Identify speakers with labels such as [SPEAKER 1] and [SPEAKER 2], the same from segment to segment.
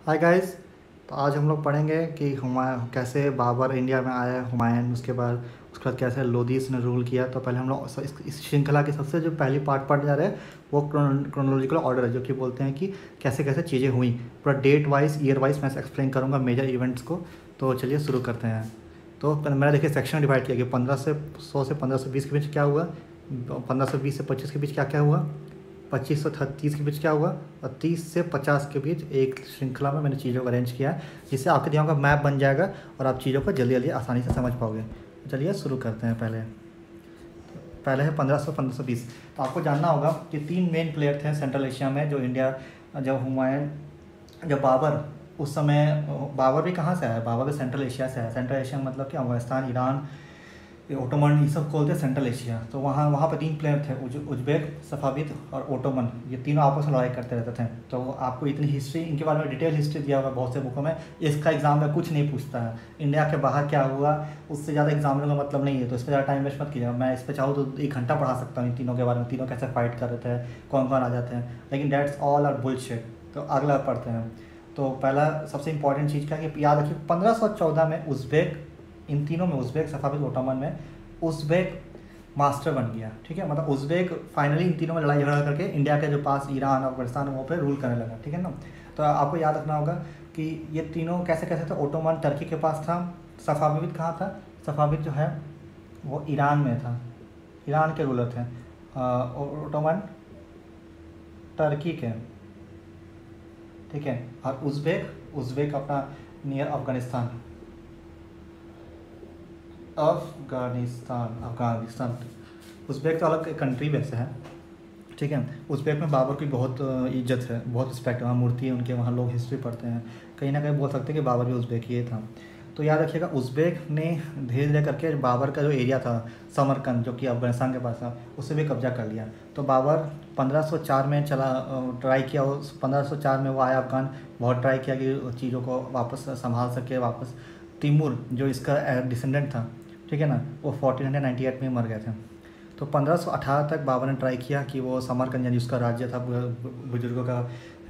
[SPEAKER 1] Hi guys. तो आज हम लोग पढ़ेंगे कि हुमायूं कैसे बाबर इंडिया में आया, हुमायूं उसके बाद कैसे लोदीस ने रूल किया। तो पहले हम लोग इस श्रृंखला की सबसे जो पहली पार्ट पढ़ जा रहे हैं वो क्रोनोलॉजिकल ऑर्डर है, जो कि बोलते हैं कि कैसे कैसे चीज़ें हुई। पूरा डेट वाइज ईयर वाइज मैं एक्सप्लेन करूँगा मेजर इवेंट्स को। तो चलिए शुरू करते हैं। तो मैंने देखिए सेक्शन डिवाइड किया कि 1500 से 1520 के बीच क्या हुआ, 1520 से 25 के बीच क्या क्या हुआ, 25 से 30 के बीच क्या हुआ, और 30 से 50 के बीच एक श्रृंखला में मैंने चीज़ों को अरेंज किया है, जिससे आपके दिमाग का मैप बन जाएगा और आप चीज़ों को जल्दी जल्दी आसानी से समझ पाओगे। चलिए शुरू करते हैं। पहले है 1500-1520। तो आपको जानना होगा कि 3 मेन प्लेयर थे सेंट्रल एशिया में जो इंडिया, जब हुमायूं, जब बाबर, उस समय बाबर भी कहाँ से आया, बाबर भी सेंट्रल एशिया से आया। सेंट्रल एशिया मतलब कि अफगानिस्तान, ईरान, ओटोमन, ये सब खोलते सेंट्रल एशिया। तो वहाँ वहाँ पर 3 प्लेयर थे, उज्बेक, सफ़ाविद और ओटोमन। ये तीनों आपस में लड़ाई करते रहते थे। तो आपको इतनी हिस्ट्री, इनके बारे में डिटेल हिस्ट्री दिया हुआ है बहुत से बुकों में। इसका एग्जाम में कुछ नहीं पूछता है। इंडिया के बाहर क्या हुआ उससे ज़्यादा एग्जामिनर का मतलब नहीं है, तो इस पर ज़्यादा टाइम वेस्ट मत कीजिएगा। मैं इस पर चाहूँ तो 1 घंटा पढ़ा सकता हूँ इन तीनों के बारे में, तीनों कैसे फाइट कर रहे थे, कौन कौन आ जाते हैं, लेकिन डेट्स ऑल आर बुलशिट। तो अगला पढ़ते हैं। तो पहला सबसे इंपॉर्टेंट चीज़ क्या है कि याद रखिए 1514 में उज्बेक, इन तीनों में उज्बेक, सफ़ाविद, ओटोमन में उज्बेक मास्टर बन गया। ठीक है, मतलब उज्बेक फाइनली इन तीनों में लड़ाई झगड़ा करके इंडिया के जो पास ईरान, अफगानिस्तान वहाँ पे रूल करने लगा। ठीक है ना। तो आपको याद रखना होगा कि ये तीनों कैसे कैसे थे। ओटोमन टर्की के पास था। सफ़ाविद कहाँ था, सफ़ाविद जो है वो ईरान में था, ईरान के रूलर थे। ओटोमन टर्की के। ठीक है, और उज्बेक, उज्बेक अपना नियर अफगानिस्तान, अफगानिस्तान, अफगानिस्तान। उज़्बेक तो अलग कंट्री वैसे है। ठीक है, उज़्बेक में बाबर की बहुत इज्जत है, बहुत रिस्पेक्ट है, वहाँ मूर्ति है उनके, वहाँ लोग हिस्ट्री पढ़ते हैं। कहीं ना कहीं बोल सकते हैं कि बाबर भी उज़्बेक ही था। तो याद रखिएगा उज़्बेक ने धीरे धीरे करके बाबर का जो एरिया था समरकंद, जो कि अफगानिस्तान के पास था, उसे भी कब्जा कर लिया। तो बाबर 1504 में ट्राई किया, उस 1504 में वो आया अफगान। बहुत ट्राई किया कि चीज़ों को वापस संभाल सके वापस। तिमूर जो इसका डिसेंडेंट था, ठीक है ना, वो 1498 में मर गए थे। तो 1518 तक बाबर ने ट्राई किया कि वो समरकंद, यानी उसका राज्य था, बुजुर्गों का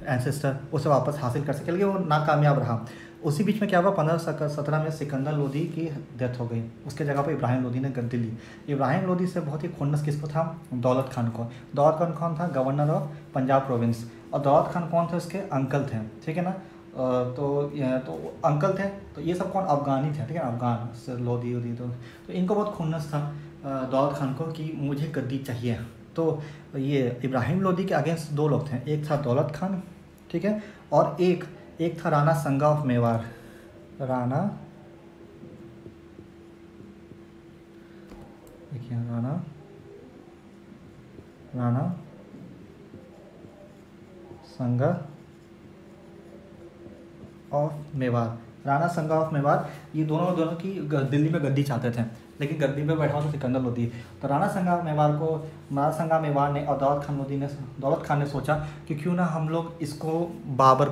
[SPEAKER 1] एंसेस्टर, उसे वापस हासिल कर सके, लेकिन वो नाकामयाब रहा। उसी बीच में क्या हुआ, 1517 में सिकंदर लोदी की डेथ हो गई। उसके जगह पर इब्राहिम लोदी ने गद्दी ली। इब्राहिम लोदी से बहुत ही खुन्नस किसको था, दौलत खान को। दौलत खान कौन था, गवर्नर ऑफ पंजाब प्रोविंस। और दौलत खान कौन थे, उसके अंकल थे। ठीक है ना। तो अंकल थे। तो ये सब कौन, अफगानी थे। ठीक है, अफगान से लोदी वोदी। तो इनको बहुत खुन्नस था दौलत खान को कि मुझे गद्दी चाहिए। तो ये इब्राहिम लोदी के अगेंस्ट 2 लोग थे, एक था दौलत खान, ठीक है, और एक एक था राणा संगा ऑफ मेवाड़। राणा, देखिए राणा, राणा संगा ऑफ मेवाड़। राणा संगा ऑफ मेवाड़, ये दोनों दोनों की दिल्ली में गद्दी चाहते थे, लेकिन गद्दी पे बैठा था सिकंदर लोदी। तो राणा संगा मेवाड़ को, राणा संगा मेवाड़ ने और दौलत खान ने सोचा कि क्यों ना हम लोग इसको बाबर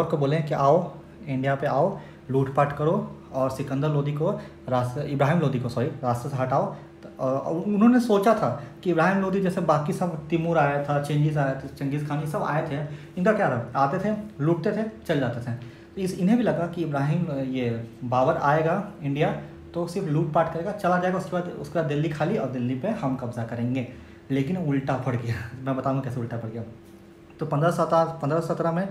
[SPEAKER 1] को बोलें कि आओ इंडिया पे आओ, लूटपाट करो और सिकंदर लोदी को इब्राहिम लोदी को रास्ते से हटाओ। और उन्होंने सोचा था कि इब्राहिम लोदी जैसे बाकी सब, तिमूर आया था, चंगेज़ खान, ये सब आए थे, इनका क्या था, आते थे, लूटते थे, चल जाते थे। तो इन्हें भी लगा कि ये बाबर आएगा इंडिया तो सिर्फ लूटपाट करेगा, चला जाएगा, उसके बाद दिल्ली खाली और दिल्ली पे हम कब्जा करेंगे। लेकिन उल्टा पड़ गया। मैं बताऊँगा कैसे उल्टा पड़ गया। तो 1517 में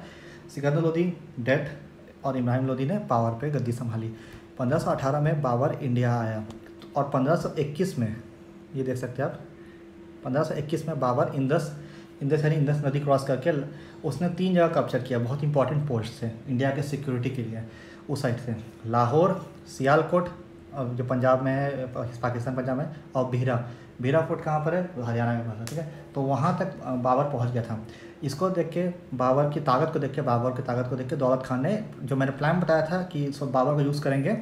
[SPEAKER 1] सिकंदर लोदी डेथ और इब्राहिम लोदी ने पावर पे गद्दी संभाली। 1518 में बाबर इंडिया आया। और 1521 में, ये देख सकते हैं आप, 1521 में बाबर इंदस नदी क्रॉस करके उसने 3 जगह कैप्चर किया, बहुत इंपॉर्टेंट पोस्ट थे इंडिया के सिक्योरिटी के लिए उस साइड से। लाहौर, सियालकोट, जो पंजाब में है, पाकिस्तान पंजाब में, और भीरा फोर्ट कहाँ पर है, हरियाणा के पास है। ठीक है, तो वहाँ तक बाबर पहुँच गया था। इसको देख के, बाबर की ताकत को देख के दौलत खान ने, जो मैंने प्लान बताया था कि बाबर को यूज़ करेंगे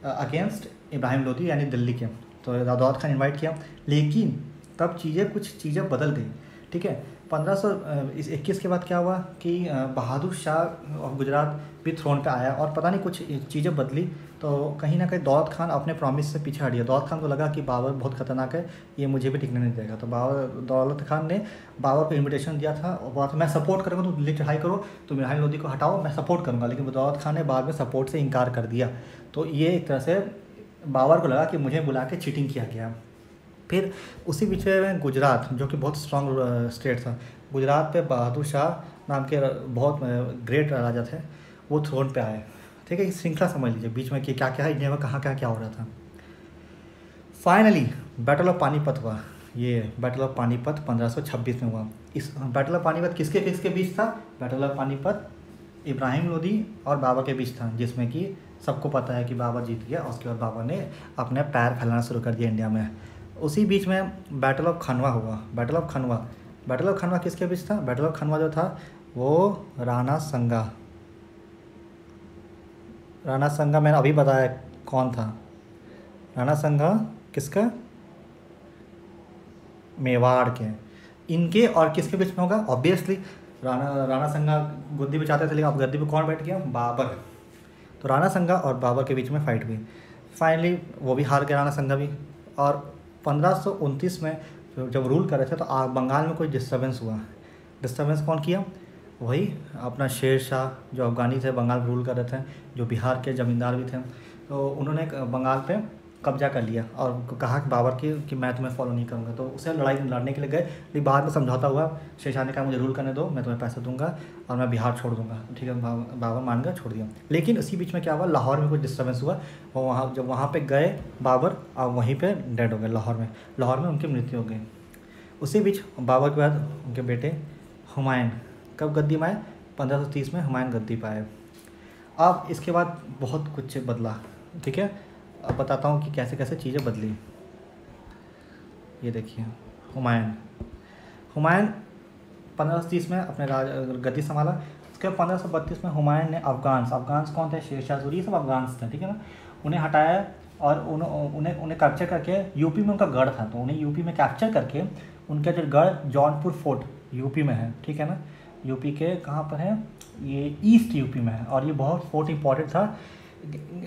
[SPEAKER 1] अगेंस्ट इब्राहिम लोदी यानी दिल्ली के, तो दौलत खान इन्वाइट किया। लेकिन तब कुछ चीज़ें बदल गई। ठीक है, 1521 के बाद क्या हुआ कि बहादुर शाह ऑफ गुजरात भी थ्रोन पे आया और पता नहीं कुछ चीज़ें बदली, तो कहीं ना कहीं दौलत खान अपने प्रॉमिस से पीछे हट गया। दौलत खान को लगा कि बाबर बहुत खतरनाक है, ये मुझे भी टिकने नहीं देगा, तो दौलत खान ने बाबर को इनविटेशन दिया था और बोला था मैं सपोर्ट करूँगा, तुम दिल्ली चढ़ाई करो, तुम इब्राहिम लोदी को हटाओ, मैं सपोर्ट करूँगा। लेकिन दौलत खान ने बाद में सपोर्ट से इनकार कर दिया। तो ये एक तरह से बाबर को लगा कि मुझे बुला के चीटिंग किया गया। फिर उसी बीच में गुजरात, जो कि बहुत स्ट्रॉन्ग स्टेट था, गुजरात पे बहादुर शाह नाम के बहुत ग्रेट राजा थे, वो थ्रोन पे आए। ठीक है, इस श्रृंखला समझ लीजिए बीच में कि क्या क्या है इंडिया में, कहाँ क्या हो रहा था। फाइनली बैटल ऑफ पानीपत हुआ। ये बैटल ऑफ पानीपत 1526 में हुआ। इस बैटल ऑफ पानीपत किसके किसके बीच था? बैटल ऑफ पानीपत इब्राहिम लोदी और बाबर के बीच था, जिसमें कि सबको पता है कि बाबर जीत गया और उसके बाद बाबर ने अपने पैर फैलाना शुरू कर दिया इंडिया में। उसी बीच में बैटल ऑफ खनवा हुआ। बैटल ऑफ खनवा किसके बीच था? बैटल ऑफ खनवा जो था वो राणा संगा मैंने अभी बताया कौन था। राणा संगा किसका? मेवाड़ के। इनके और किसके बीच में होगा? ऑब्वियसली राणा संगा गद्दी पे चाहते थे, लेकिन अब गद्दी पे कौन बैठ गया? बाबर। तो राणा संगा और बाबर के बीच में फाइट हुई। फाइनली वो भी हार गया, राणा संगा भी। और 1529 में जब रूल कर रहे थे तो बंगाल में कोई डिस्टर्बेंस हुआ। डिस्टर्बेंस कौन किया? वही अपना शेर शाह, जो अफगानी थे, बंगाल रूल कर रहे थे, जो बिहार के ज़मींदार भी थे। तो उन्होंने बंगाल पे कब्जा कर लिया और कहा कि बाबर कि मैं तुम्हें फॉलो नहीं करूँगा। तो उसे लड़ाई लड़ने के लिए गए, लेकिन बाद में समझौता हुआ। शेर शाह ने कहा मुझे रूल करने दो, मैं तुम्हें पैसे दूंगा और मैं बिहार छोड़ दूंगा। ठीक है, बाबर मान गया, छोड़ दिया। लेकिन उसी बीच में क्या हुआ, लाहौर में कुछ डिस्टर्बेंस हुआ और जब वहाँ पे गए बाबर, और वहीं पे डेड हो गए लाहौर में उनकी मृत्यु हो गई। उसी बीच बाबर के बाद उनके बेटे हुमायूं कब गद्दी में आए? 1530 में हुमायूं गद्दी पर आए। अब इसके बाद बहुत कुछ बदला। ठीक है, अब बताता हूँ कि कैसे कैसे चीज़ें बदली। ये देखिए, हुमायूं 1530 में अपने गद्दी संभाला। उसके बाद 1532 में हुमायूं ने अफगान्स कौन थे? शेर शाह सूरी, सब अफगान्स थे। ठीक है ना, उन्हें हटाया और उन्हें कैप्चर करके, यूपी में उनका गढ़ था तो उन्हें यूपी में कैप्चर करके उनका जो गढ़ जौनपुर फोर्ट यूपी में है। ठीक है ना, यूपी के कहाँ पर है? ये ईस्ट यूपी में है और ये बहुत फोर्ट इंपॉर्टेंट था,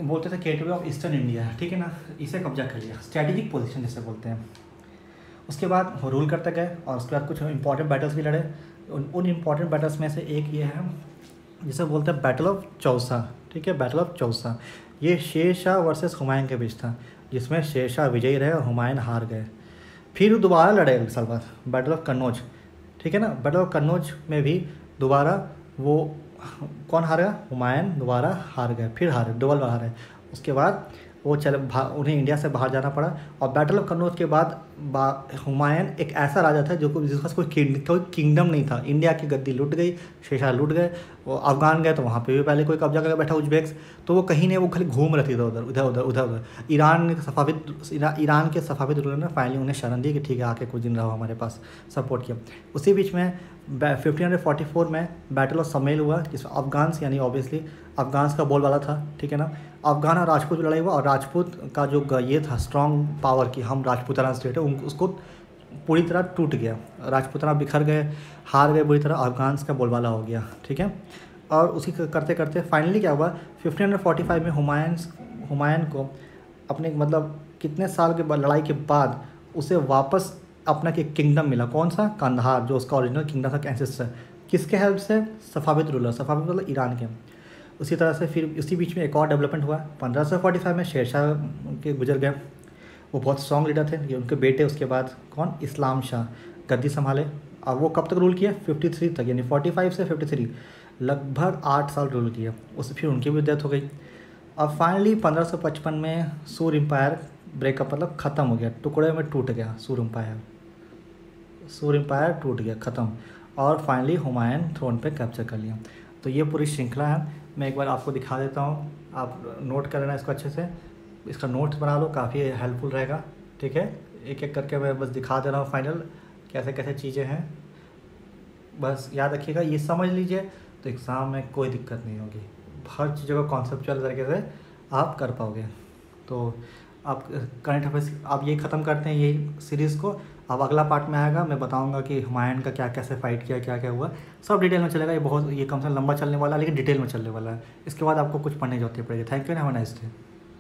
[SPEAKER 1] बोलते थे गेटवे ऑफ ईस्टर्न इंडिया। ठीक है ना, इसे कब्जा कर लिया, स्ट्रेटेजिक पोजीशन जिसे बोलते हैं। उसके बाद रूल करते गए और उसके बाद कुछ इंपॉर्टेंट बैटल्स भी लड़े। उन इंपॉर्टेंट बैटल्स में से एक ये है जिसे बोलते हैं बैटल ऑफ चौसा। ठीक है, बैटल ऑफ चौसा ये शेर शाह वर्सेस हुमायूं के बीच था, जिसमें शेर शाह विजयी रहे और हुमायूं हार गए। फिर दोबारा लड़े एक साल बाद बैटल ऑफ कन्नौज। ठीक है ना, बैटल ऑफ कन्नौज में भी दोबारा वो कौन हार गया? हुमायूं दोबारा हार गए, फिर हारे, डबल बार हारे। उसके बाद वो उन्हें इंडिया से बाहर जाना पड़ा। और बैटल ऑफ कन्नौज के बाद हुमायूं एक ऐसा राजा था जिसका कोई किंगडम नहीं था। इंडिया की गद्दी लुट गई, शेर शाह लुट गए, वो अफगान गए तो वहाँ पे भी पहले कोई कब्जा करके बैठा उज्बेक्स, तो वो कहीं नहीं, वो खाली घूम रहे थे उधर। ईरान के सफाविद रूलर ने फाइनली उन्हें शरण दी कि ठीक है आके कुछ दिन रहो हमारे पास, सपोर्ट किया। उसी बीच में 1544 में बैटल ऑफ समेल हुआ, जिसमें अफगान्स यानी ऑब्वियसली अफगान्स का बोलबाला था। ठीक है ना, अफगान और राजपूत लड़ाई हुआ और राजपूत का जो ये था स्ट्रॉन्ग पावर कि हम राजपूताना स्टेट है, उसको पूरी तरह टूट गया। राजपूताना बिखर गए, हार गए बुरी तरह, अफगान्स का बोलबाला हो गया। ठीक है, और उसी करते करते फाइनली क्या हुआ, 1545 में हुमायूं को अपने मतलब कितने साल के लड़ाई के बाद उसे वापस अपना एक किंगडम मिला। कौन सा? कंधार, जो उसका ओरिजिनल किंगडम था, एंसेस्टर। किसके हेल्प से? सफाविद रूलर, सफाविद मतलब ईरान के। उसी तरह से फिर उसी बीच में एक और डेवलपमेंट हुआ। 1545 में शेर शाह के गुजर गए, वो बहुत स्ट्रॉन्ग लीडर थे। ये उनके बेटे उसके बाद कौन? इस्लाम शाह गद्दी संभाले। अब वो कब तक रूल किया? 53 तक, यानी 45 से 53 लगभग 8 साल रूल किया। उससे फिर उनकी भी डेथ हो गई। अब फाइनली 1555 में सूर एम्पायर ब्रेकअप, मतलब ख़त्म हो गया, टुकड़े में टूट गया सूर एम्पायर टूट गया, ख़त्म। और फाइनली हुमायूं थ्रोन पे कैप्चर कर लिया। तो ये पूरी श्रृंखला है। मैं एक बार आपको दिखा देता हूँ, आप नोट कर लेना इसको अच्छे से, इसका नोट्स बना लो, काफ़ी हेल्पफुल रहेगा। ठीक है, एक एक करके मैं बस दिखा दे रहा हूँ फाइनल कैसे कैसे चीज़ें हैं। बस याद रखिएगा, ये समझ लीजिए तो एग्ज़ाम में कोई दिक्कत नहीं होगी। हर चीज़ों को कॉन्सेप्चुअल तरीके से आप कर पाओगे। तो आप करंट अफेयर्स आप ये ख़त्म करते हैं यही सीरीज़ को। अब अगला पार्ट में आएगा, मैं बताऊंगा कि हुमायूं का क्या कैसे फाइट किया, क्या क्या हुआ, सब डिटेल में चलेगा। ये कम से कम लंबा चलने वाला है, लेकिन डिटेल में चलने वाला है। इसके बाद आपको कुछ पढ़ने की जरूरत पड़ेगी। Thank you, have a nice day.